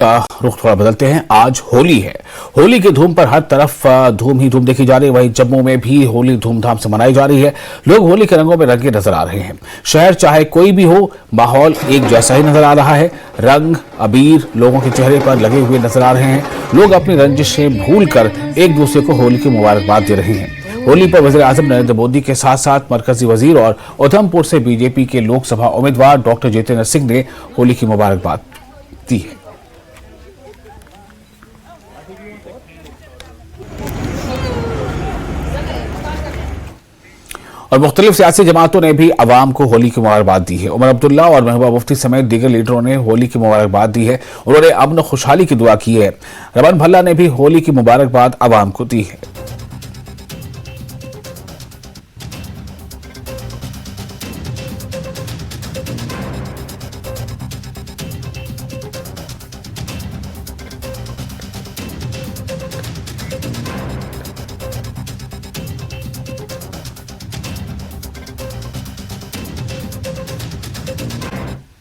रुख थोड़ा बदलते हैं। आज होली है। होली की धूम पर हर तरफ धूम ही धूम देखी जा रही है। वहीं जम्मू में भी होली धूमधाम से मनाई जा रही है। लोग होली के रंगों में रंगे नजर आ रहे हैं। शहर चाहे कोई भी हो, माहौल एक जैसा ही नजर आ रहा है। रंग अबीर लोगों के चेहरे पर लगे हुए नजर आ रहे हैं। लोग अपनी रंजिशें भूलकर एक दूसरे को होली की मुबारकबाद दे रहे हैं। होली पर वज़ीर आज़म नरेंद्र मोदी के साथ साथ मरकजी वजीर और उधमपुर से बीजेपी के लोकसभा उम्मीदवार डॉक्टर जितेंद्र सिंह ने होली की मुबारकबाद दी है। और मुख्तलिफ सियासी जमातों ने भी अवाम को होली की मुबारकबाद दी है। उमर अब्दुल्ला और महबूबा मुफ्ती समेत दीगर लीडरों ने होली की मुबारकबाद दी है। उन्होंने अमन खुशहाली की दुआ की है। रमन भल्ला ने भी होली की मुबारकबाद अवाम को दी है।